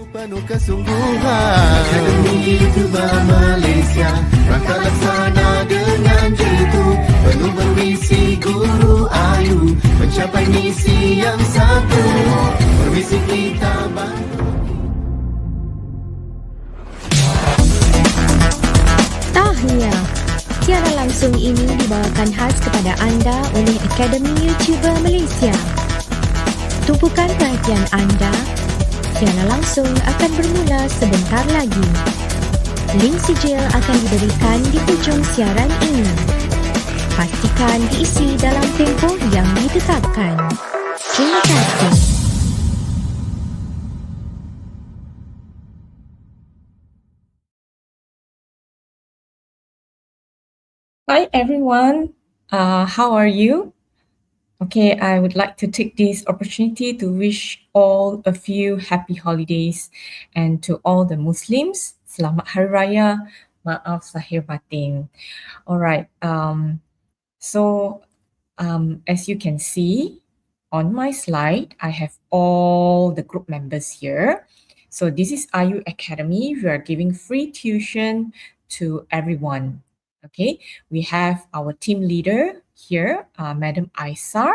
penuh kesungguhan. Akademi YouTuber Malaysia, rangka laksana dengan jitu, penuh bermisi Guru AYU, mencapai misi yang satu, permisi kita bantu. Tahniah. Siaran langsung ini dibawakan khas kepada anda oleh Akademi YouTuber Malaysia. Tumpukan perhatian anda. Siaran langsung akan bermula sebentar lagi. Link sijil akan diberikan di hujung siaran ini. Pastikan diisi dalam tempoh yang ditetapkan. Terima kasih. Hi everyone, how are you? Okay, I would like to take this opportunity to wish all of you happy holidays, and to all the Muslims, Selamat Hari Raya, Maaf Lahir Batin. Alright, as you can see on my slide, I have all the group members here. So this is AYU Academy. We are giving free tuition to everyone. Okay, we have our team leader here, Madam Aisa.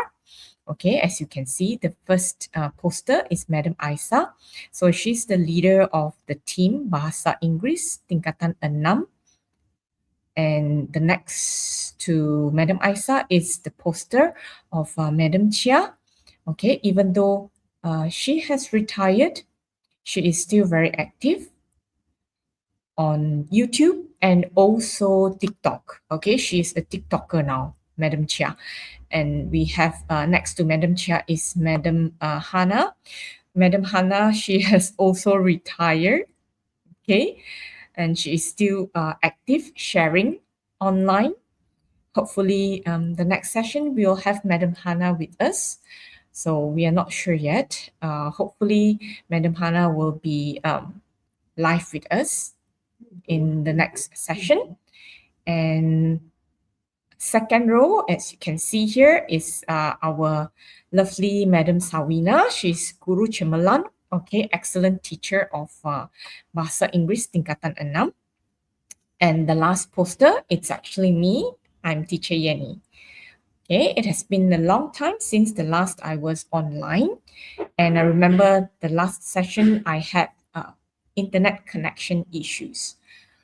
Okay, as you can see, the first poster is Madam Aisa. So she's the leader of the team Bahasa Inggris Tingkatan 6. And the next to Madam Aisa is the poster of Madam Chia. Okay, even though she has retired, she is still very active on YouTube and also TikTok. Okay, she's a TikToker now, Madam Chia. And we have next to Madam Chia is Madam Hannah. Madam Hannah, she has also retired. Okay, and she is still active sharing online. Hopefully, the next session we'll have Madam Hannah with us. So we are not sure yet. Hopefully, Madam Hannah will be live with us in the next session. And second row, as you can see here, is our lovely Madam Sawina. She's Guru Cemerlang, okay, excellent teacher of Bahasa Inggris Tingkatan 6. And the last poster, it's actually me. I'm Teacher Yenny. Okay, it has been a long time since the last I was online. And I remember the last session I had internet connection issues.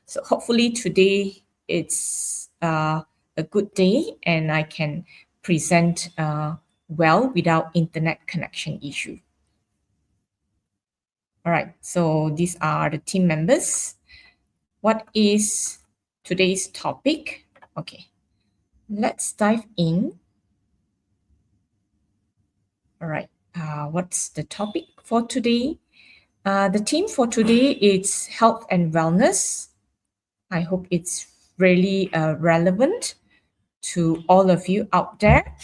So hopefully today it's a good day and I can present well without internet connection issue. All right, so these are the team members. What is today's topic? Okay, let's dive in. All right, what's the topic for today? The theme for today is health and wellness. I hope it's really relevant to all of you out there,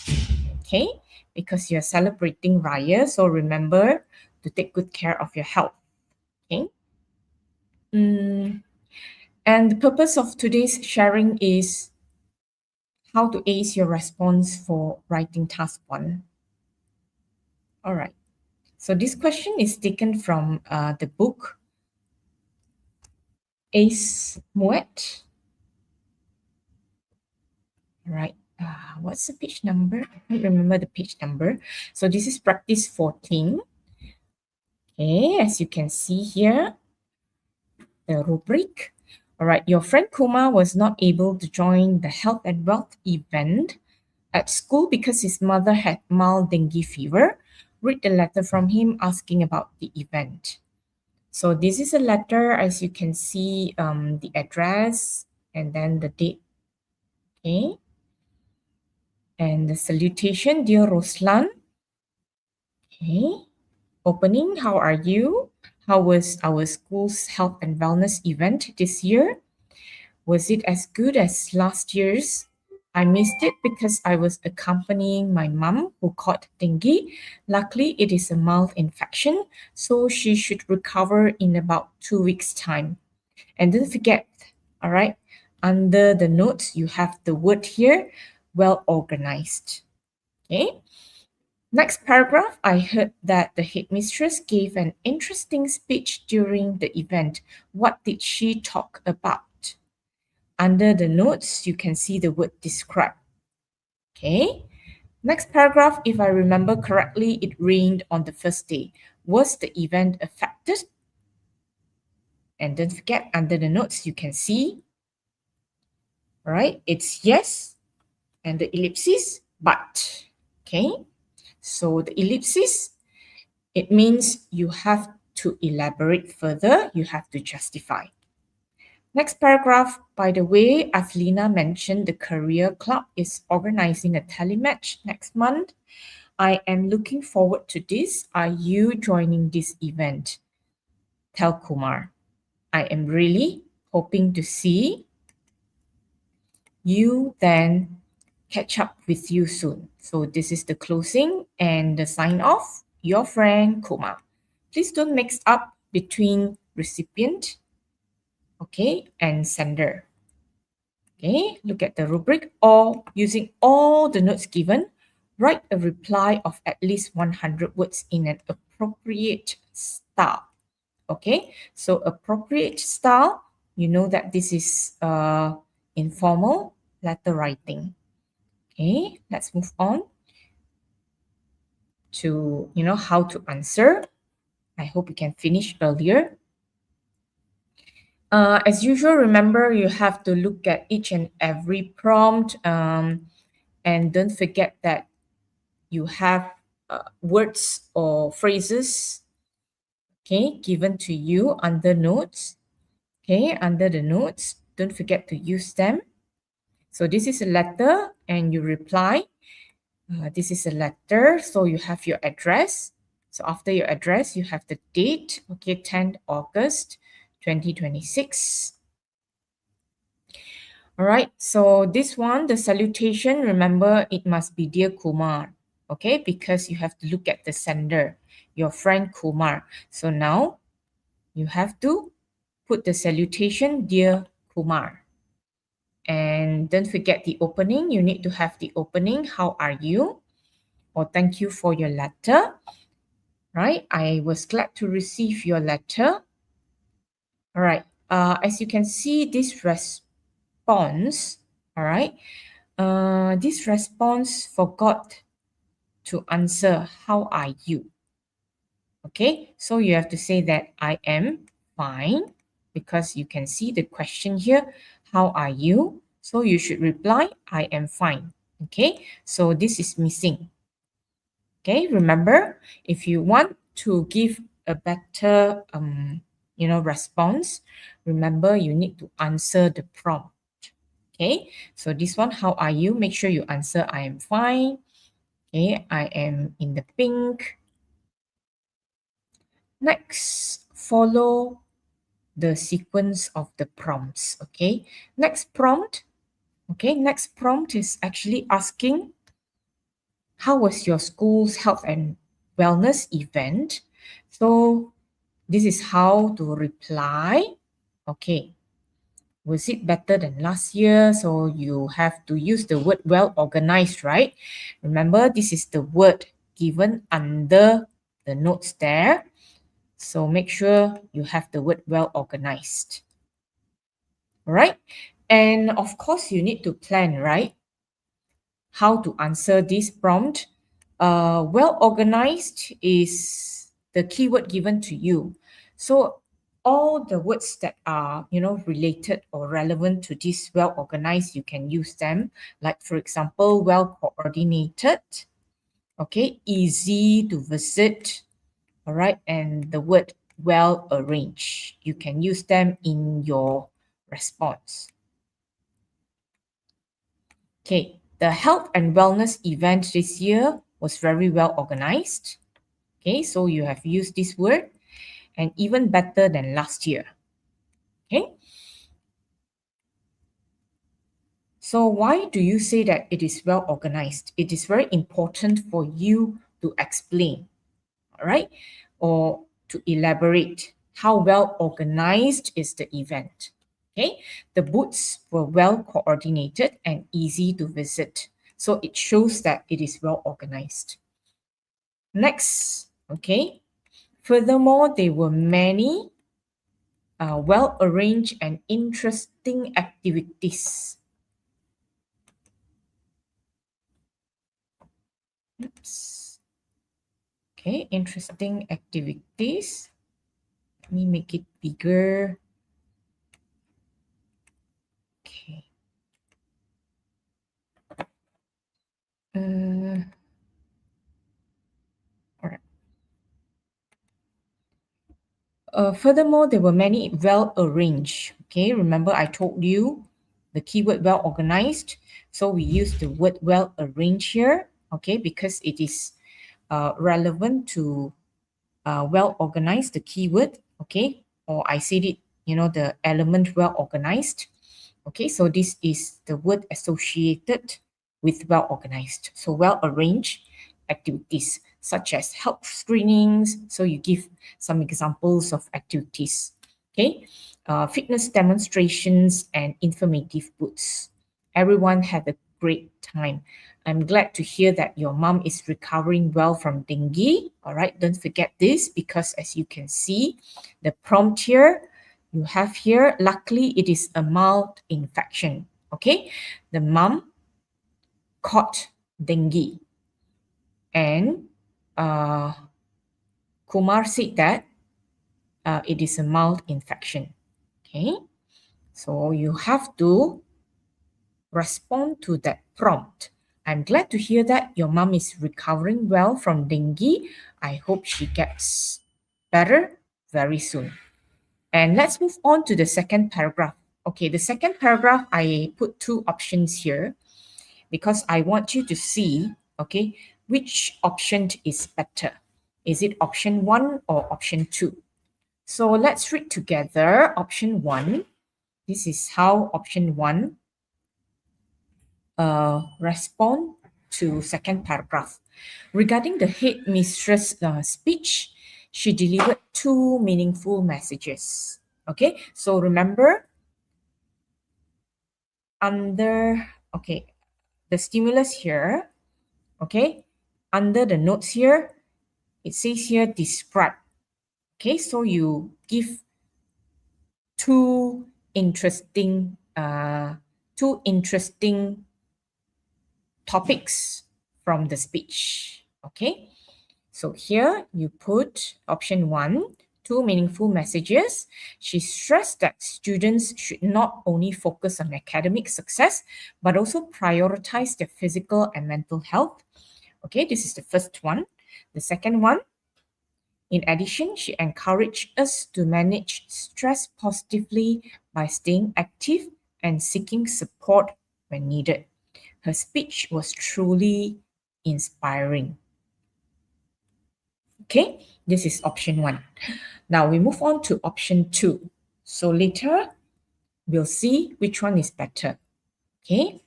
okay? Because you're celebrating Raya, so remember to take good care of your health, okay? And the purpose of today's sharing is how to ace your response for writing task 1. All right. So this question is taken from the book Ace Muet. All right. What's the page number? I can't remember the page number. So this is practice 14. Okay, as you can see here, the rubric. All right, your friend Kuma was not able to join the health and wealth event at school because his mother had mild dengue fever. Read the letter from him asking about the event. So this is a letter, as you can see, the address and then the date. Okay. And the salutation, dear Roslan. Okay. Opening, how are you? How was our school's health and wellness event this year? Was it as good as last year's? I missed it because I was accompanying my mum who caught dengue. Luckily, it is a mild infection, so she should recover in about 2 weeks' time. And don't forget, all right, under the notes, you have the word here, well organized. Okay. Next paragraph, I heard that the headmistress gave an interesting speech during the event. What did she talk about? Under the notes, you can see the word describe. Okay. Next paragraph, if I remember correctly, it rained on the first day. Was the event affected? And don't forget, under the notes, you can see, right? It's yes, and the ellipsis, but. Okay. So the ellipsis, it means you have to elaborate further, you have to justify. Next paragraph, by the way, Aflina mentioned the Career Club is organizing a telematch next month. I am looking forward to this. Are you joining this event? Tell Kumar. I am really hoping to see you, then catch up with you soon. So this is the closing and the sign off. Your friend Kumar. Please don't mix up between recipient, okay, and sender. Okay, look at the rubric, or using all the notes given, write a reply of at least 100 words in an appropriate style. Okay, so appropriate style, you know that this is informal letter writing. Okay, let's move on to, how to answer. I hope you can finish earlier. As usual, remember you have to look at each and every prompt, and don't forget that you have words or phrases, okay, given to you under notes. Okay, under the notes, don't forget to use them. So this is a letter and you reply. This is a letter, so you have your address. So after your address, you have the date, okay, 10th August 2026. All right, so this one, the salutation, remember it must be Dear Kumar, okay, because you have to look at the sender, your friend Kumar. So now you have to put the salutation, Dear Kumar. And don't forget the opening. You need to have the opening. How are you? Or thank you for your letter. Right? I was glad to receive your letter. All right. As you can see, this response, all right, this response forgot to answer, how are you? Okay, so you have to say that I am fine, because you can see the question here, how are you? So you should reply, I am fine. Okay, so this is missing. Okay, remember, if you want to give a better response, remember you need to answer the prompt. Okay, so this one, how are you? Make sure you answer, I am fine. Okay, I am in the pink. Next, follow the sequence of the prompts. Okay, next prompt. Okay, next prompt is actually asking, how was your school's health and wellness event? So this is how to reply. Okay, was it better than last year? So you have to use the word well organized, right? Remember, this is the word given under the notes there. So make sure you have the word well organized. All right. And of course, you need to plan, right? How to answer this prompt. Well organized is the keyword given to you. So all the words that are, related or relevant to this well organized, you can use them. Like, for example, well coordinated, okay, easy to visit, all right, and the word well arranged. You can use them in your response. Okay, the health and wellness event this year was very well organized. Okay, so you have used this word, and even better than last year. Okay. So why do you say that it is well organized? It is very important for you to explain, all right, or to elaborate how well organized is the event. Okay, the booths were well coordinated and easy to visit. So it shows that it is well organized. Next, okay. Furthermore, there were many well-arranged and interesting activities. Oops. Okay, interesting activities. Let me make it bigger. Okay. All right. Furthermore, there were many well-arranged. Okay, remember I told you the keyword well-organized. So we use the word well-arranged here, okay, because it is relevant to well-organized, the keyword, okay, or I said it, the element well-organized. Okay, so this is the word associated with well-organized. So well-arranged activities such as health screenings. So you give some examples of activities. Okay, fitness demonstrations and informative booths. Everyone had a great time. I'm glad to hear that your mom is recovering well from dengue. All right, don't forget this because as you can see, the prompt here, you have here, luckily it is a mild infection. Okay, the mom caught dengue. And Kumar said that it is a mild infection. Okay, so you have to respond to that prompt. I'm glad to hear that your mom is recovering well from dengue. I hope she gets better very soon. And let's move on to the second paragraph. Okay, the second paragraph, I put two options here because I want you to see, okay, which option is better. Is it option 1 or option 2? So let's read together option 1. This is how option 1 respond to second paragraph. Regarding the headmistress speech, she delivered 2 meaningful messages. Okay, so remember, under, okay, the stimulus here, okay, under the notes here, it says here describe. Okay, so you give two interesting topics from the speech. Okay, so here you put option 1, 2 meaningful messages. She stressed that students should not only focus on academic success, but also prioritize their physical and mental health. Okay, this is the first one. The second one, in addition, she encouraged us to manage stress positively by staying active and seeking support when needed. Her speech was truly inspiring. Okay, this is option 1. Now we move on to option 2. So later, we'll see which one is better. Okay,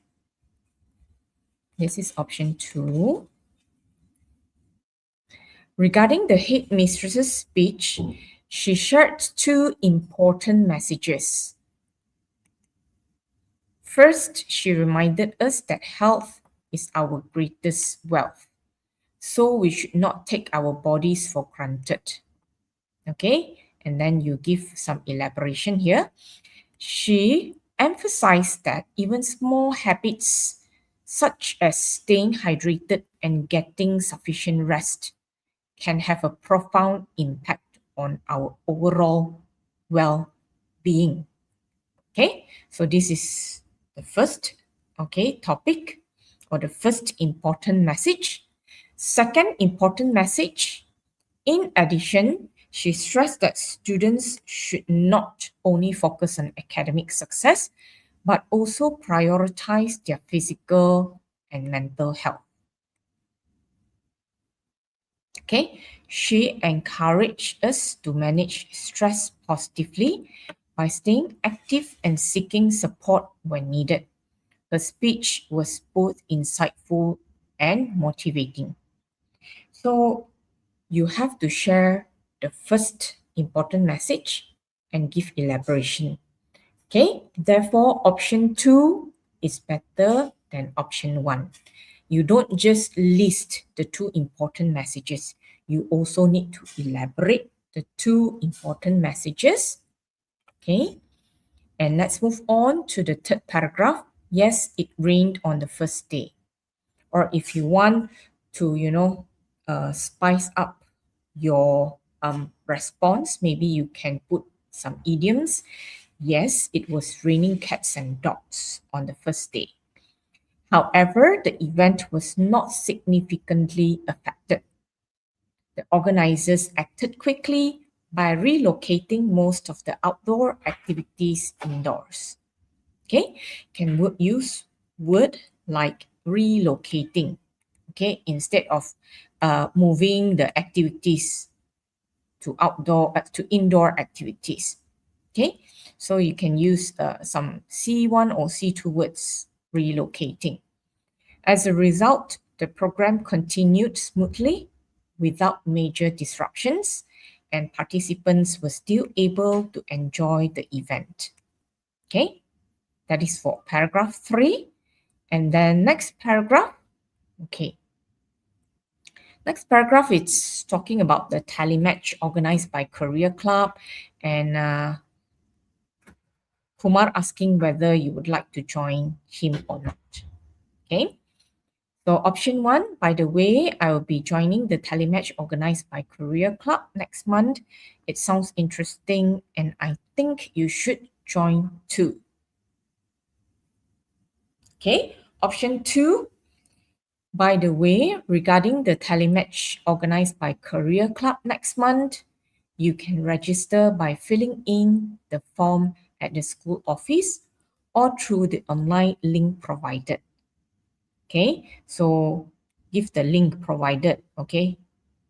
this is option 2. Regarding the headmistress's speech, she shared 2 important messages. First, she reminded us that health is our greatest wealth, so we should not take our bodies for granted. Okay, and then you give some elaboration here. She emphasized that even small habits such as staying hydrated and getting sufficient rest can have a profound impact on our overall well-being. Okay, so this is the first, okay, topic or the first important message. Second important message, in addition, she stressed that students should not only focus on academic success, but also prioritize their physical and mental health. Okay, she encouraged us to manage stress positively by staying active and seeking support when needed. Her speech was both insightful and motivating. So you have to share the first important message and give elaboration. Okay, therefore option 2 is better than option 1. You don't just list the 2 important messages. you also need to elaborate the two important messages. Okay, and let's move on to the third paragraph. Yes, it rained on the first day. Or if you want to, spice up your response, maybe you can put some idioms. Yes, it was raining cats and dogs on the first day. However, the event was not significantly affected. The organizers acted quickly by relocating most of the outdoor activities indoors. Okay, can use word like relocating. Okay, instead of moving the activities to indoor activities. Okay, so you can use some C1 or C2 words, relocating. As a result, the program continued smoothly without major disruptions, and participants were still able to enjoy the event. Okay, that is for paragraph 3. And then next paragraph, okay. Next paragraph, it's talking about the telematch organized by Career Club, and Kumar asking whether you would like to join him or not. Okay. So option 1, by the way, I will be joining the telematch organized by Career Club next month. It sounds interesting and I think you should join too. Okay. Option 2, by the way, regarding the telematch organized by Career Club next month, you can register by filling in the form at the school office or through the online link provided. Okay, so give the link provided. Okay,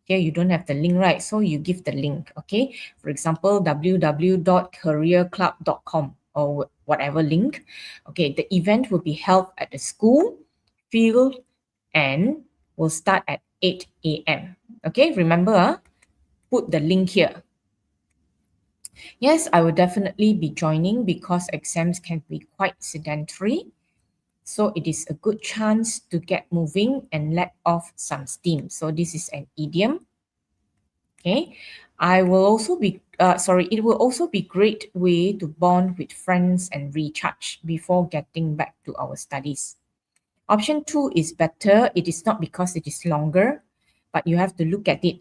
here you don't have the link, right? So you give the link. Okay, for example, www.careerclub.com or whatever link. Okay, the event will be held at the school, field, and will start at 8 a.m. Okay, remember, put the link here. Yes, I will definitely be joining because exams can be quite sedentary. So it is a good chance to get moving and let off some steam. So this is an idiom. Okay, it will also be great way to bond with friends and recharge before getting back to our studies. Option 2 is better. It is not because it is longer, but you have to look at it.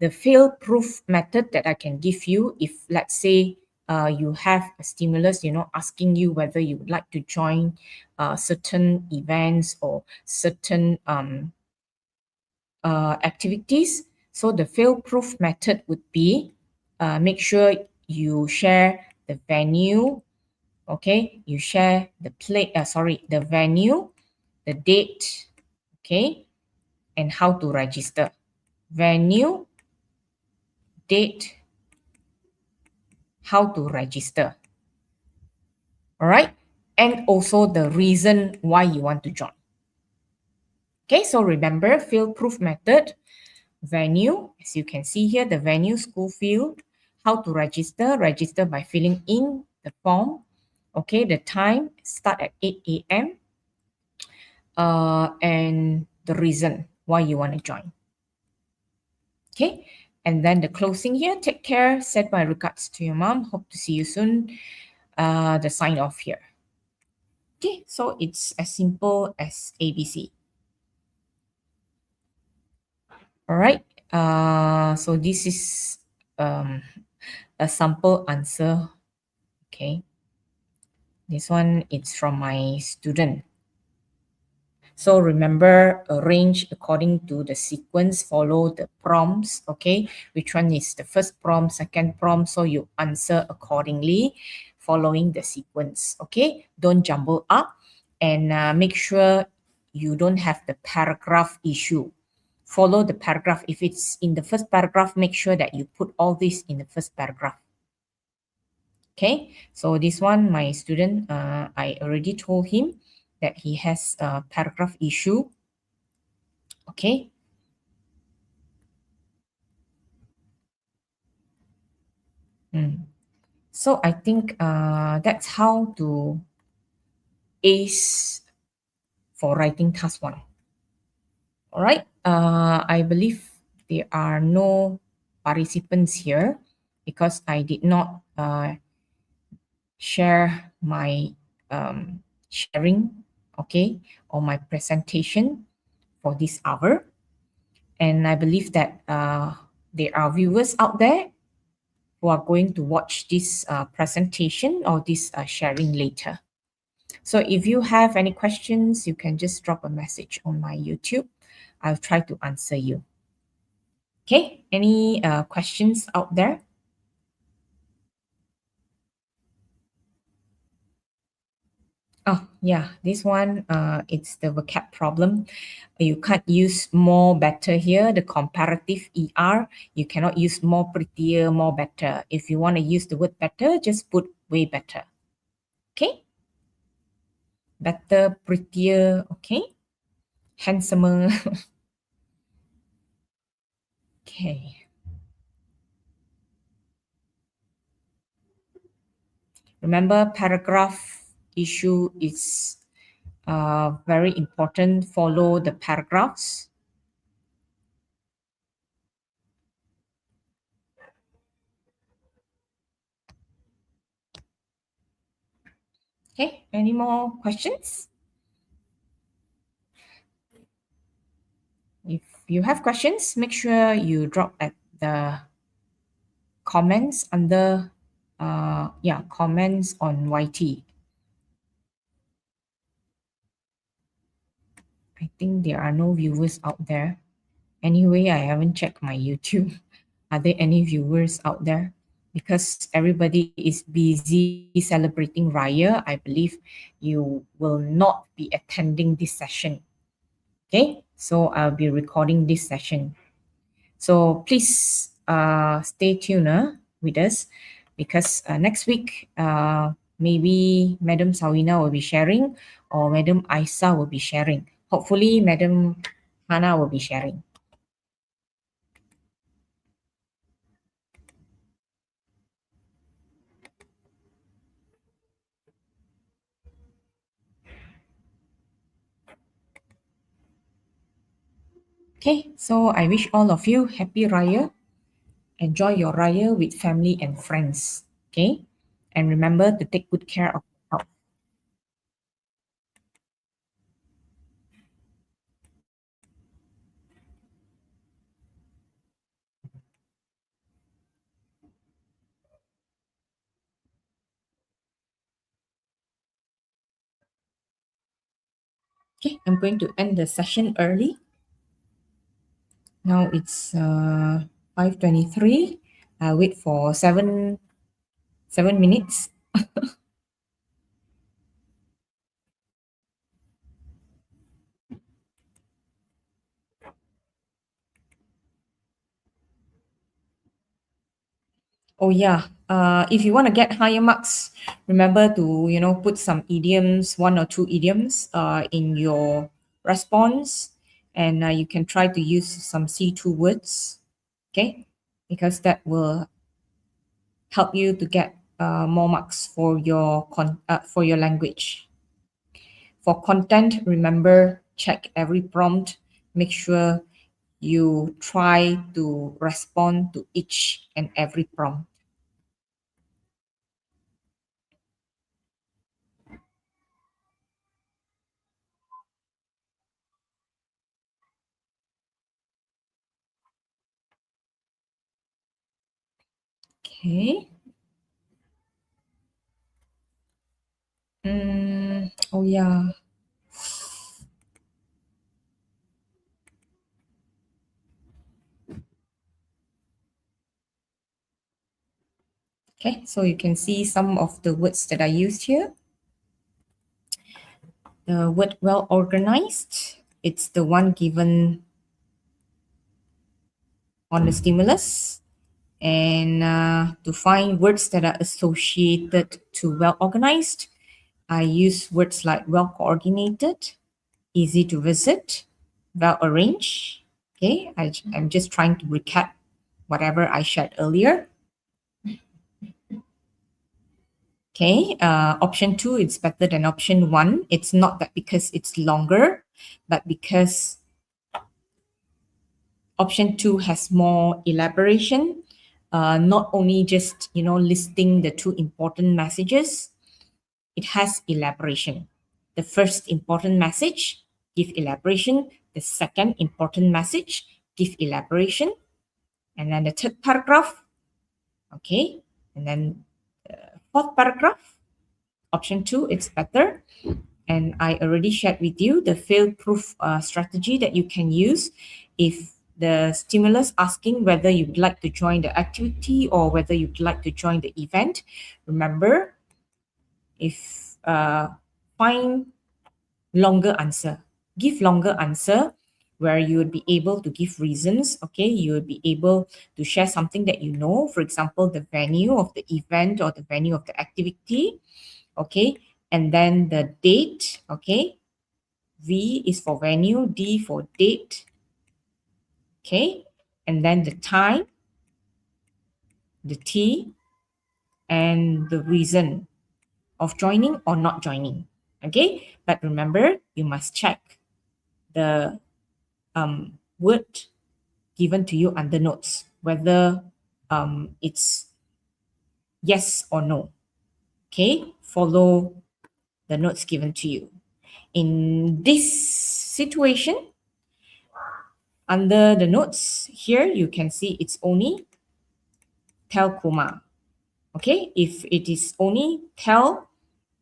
The fail-proof method that I can give you, if let's say you have a stimulus, asking you whether you would like to join certain events or certain activities. So the fail-proof method would be make sure you share the venue. Okay, you share the the venue, the date, okay, and how to register. Venue, date, how to register. All right, and also the reason why you want to join. Okay, so remember, fail-proof method, venue, as you can see here, the venue, school field, how to register by filling in the form. Okay, the time, start at 8 a.m. And the reason why you want to join. Okay, and then the closing here, take care, send my regards to your mom, hope to see you soon. The sign off here. Okay, so it's as simple as ABC. All right, so this is a sample answer. Okay, this one it's from my student. So remember, arrange according to the sequence, follow the prompts, okay? Which one is the first prompt, second prompt, so you answer accordingly, following the sequence, okay? Don't jumble up, and make sure you don't have the paragraph issue. Follow the paragraph. If it's in the first paragraph, make sure that you put all this in the first paragraph. Okay, so this one, my student, I already told him that he has a paragraph issue. Okay. So I think that's how to ace for writing task 1. All right. I believe there are no participants here because I did not share my sharing, okay, or my presentation for this hour. And I believe that there are viewers out there who are going to watch this presentation or this sharing later. So if you have any questions, you can just drop a message on my YouTube. I'll try to answer you. Okay, any questions out there? Oh, yeah, this one, it's the vocab problem. You can't use more, better here, the comparative ER. You cannot use more, prettier, more, better. If you want to use the word better, just put way better. Okay? Better, prettier, okay? Handsomer. Okay. Remember, paragraph issue is very important. Follow the paragraphs. Okay, any more questions? If you have questions, make sure you drop at the comments under, comments on YT. I think there are no viewers out there. Anyway, I haven't checked my YouTube. Are there any viewers out there? Because everybody is busy celebrating Raya, I believe you will not be attending this session. Okay, so I'll be recording this session. So please stay tuned with us because next week, maybe Madam Sawina will be sharing or Madam Aisa will be sharing. Hopefully, Madam Hana will be sharing. Okay, so I wish all of you happy Raya. Enjoy your Raya with family and friends. Okay, and remember to take good care of your health. Okay, I'm going to end the session early. Now it's 5:23. I'll wait for seven minutes. Oh yeah. If you want to get higher marks, remember to put some idioms, one or two idioms in your response, and you can try to use some C2 words, okay? Because that will help you to get more marks for your language. For content, remember check every prompt. Make sure you try to respond to each and every prompt. Okay. Oh yeah. Okay, so you can see some of the words that I used here. The word well organized, it's the one given on the stimulus. And to find words that are associated to well organized, I use words like well coordinated, easy to visit, well arranged. Okay, I'm just trying to recap whatever I shared earlier. Okay, option 2, it's better than option 1. It's not that because it's longer, but because Option 2 has more elaboration, not only just, listing the 2 important messages, it has elaboration. The first important message, give elaboration. The second important message, give elaboration. And then the third paragraph, okay. And then fourth paragraph, option 2, it's better. And I already shared with you the fail-proof strategy that you can use if the stimulus asking whether you'd like to join the activity or whether you'd like to join the event. Remember, if find longer answer, give longer answer where you would be able to give reasons, okay? You would be able to share something that you know, for example, the venue of the event or the venue of the activity, okay? And then the date, okay? V is for venue, D for date, okay? And then the time, the T, and the reason of joining or not joining, okay? But remember, you must check the word given to you under notes, whether it's yes or no, okay? Follow the notes given to you. In this situation, under the notes here, you can see it's only PELCUMA. Okay, if it is only tell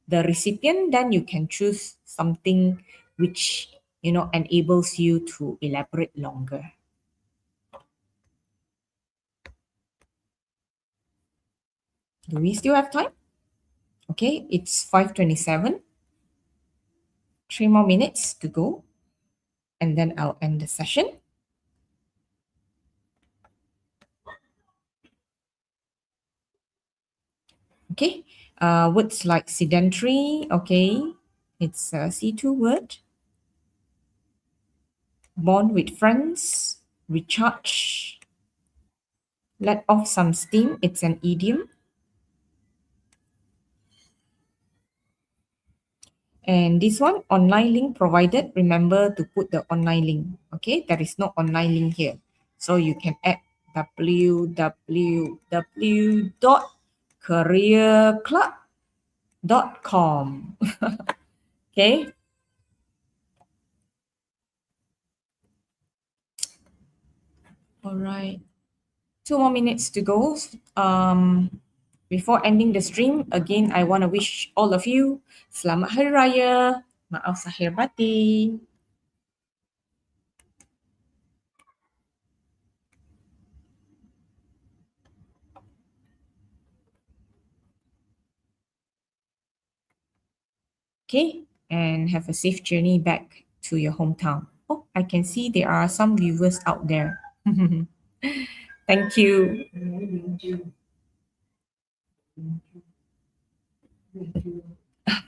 the recipient, then you can choose something which enables you to elaborate longer. Do we still have time? Okay, it's 5:27. 3 more minutes to go, and then I'll end the session. Okay, words like sedentary, okay, it's a C2 word. Bond with friends, recharge, let off some steam, it's an idiom. And this one, online link provided, remember to put the online link, okay? There is no online link here. So you can add www.careerclub.com. Okay. All right. 2 more minutes to go. Before ending the stream, again, I want to wish all of you Selamat Hari Raya. Maaf Zahir Batin. Okay, and have a safe journey back to your hometown. Oh, I can see there are some viewers out there. Thank you.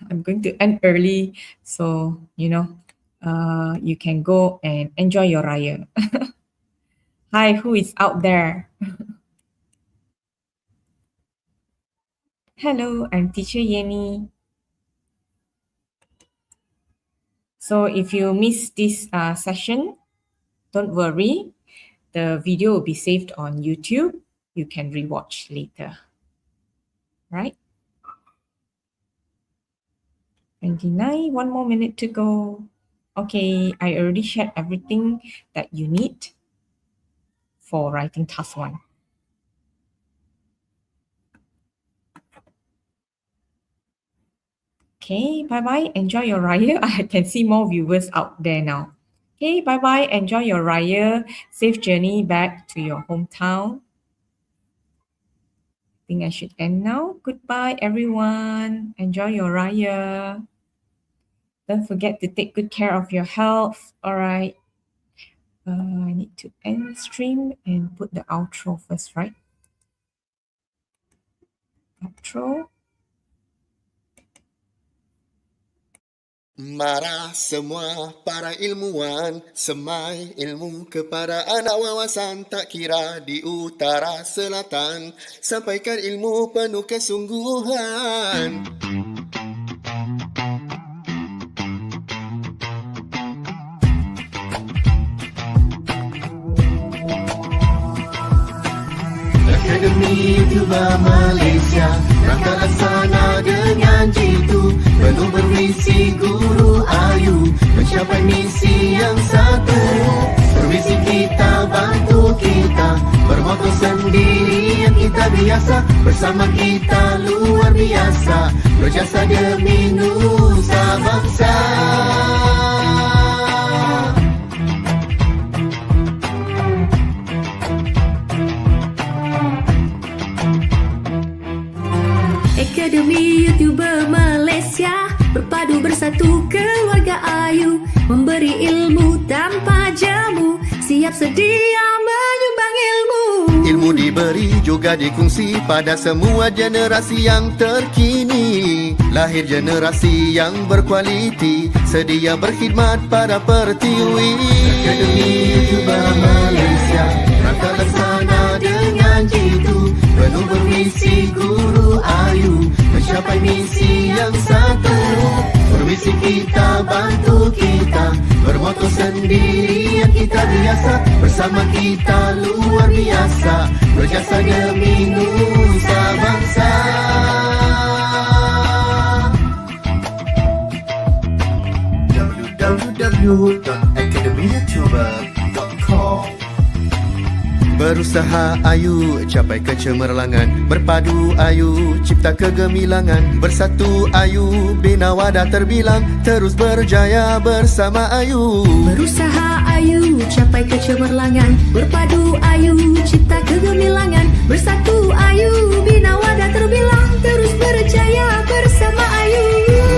I'm going to end early, so you can go and enjoy your Raya. Hi, who is out there? Hello, I'm teacher Yenny. So if you miss this session, don't worry. The video will be saved on YouTube. You can rewatch later. Right? 29, 1 more minute to go. Okay, I already shared everything that you need for writing task 1. Okay, bye-bye. Enjoy your Raya. I can see more viewers out there now. Okay, bye-bye. Enjoy your Raya. Safe journey back to your hometown. I think I should end now. Goodbye, everyone. Enjoy your Raya. Don't forget to take good care of your health. All right. I need to end stream and put the outro first, right? Outro. Mara semua para ilmuwan, semai ilmu kepada anak wawasan, tak kira di utara selatan, sampaikan ilmu penuh kesungguhan. Akademi YouTuber Malaysia, rangka laksana dengan jitu, penuh bervisi guru ayu, mencapai misi yang satu. Permisi kita, bantu kita, bermoto sendiri yang kita biasa, bersama kita luar biasa, berjasa demi nusa bangsa. Akademi YouTuber Malaysia, berpadu bersatu keluarga ayu, memberi ilmu tanpa jamu, siap sedia menyumbang ilmu. Ilmu diberi juga dikongsi pada semua generasi yang terkini, lahir generasi yang berkualiti, sedia berkhidmat pada pertiwi. Akademi YouTuber Malaysia, rangka laksana dengan jitu, penuh bermisi guru ayu, mencapai misi yang satu. Permisi kita, bantu kita, bermoto sendiri yang kita biasa, bersama kita luar biasa, berjasa demi nusa bangsa. www.academyyoutuber.com. Berusaha ayu, capai kecemerlangan, berpadu ayu, cipta kegemilangan, bersatu ayu, bina wadah terbilang, terus berjaya bersama ayu. Berusaha ayu, capai kecemerlangan, berpadu ayu, cipta kegemilangan, bersatu ayu, bina wadah terbilang, terus berjaya bersama ayu.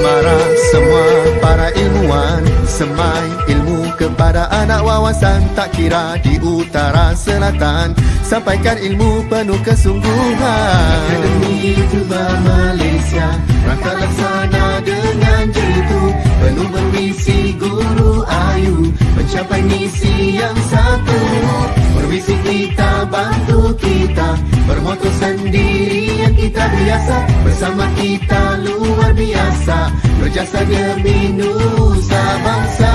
Mara semua para ilmuwan, semai ilmu kepada anak wawasan, tak kira di utara selatan, sampaikan ilmu penuh kesungguhan. Akademi YouTuber Malaysia, rangka laksana dengan jitu, penuh bervisi guru ayu, mencapai misi yang satu. Permisi kita, bantu kita, bermoto sendiri yang kita biasa, bersama kita luar biasa, berjasa demi nusa bangsa.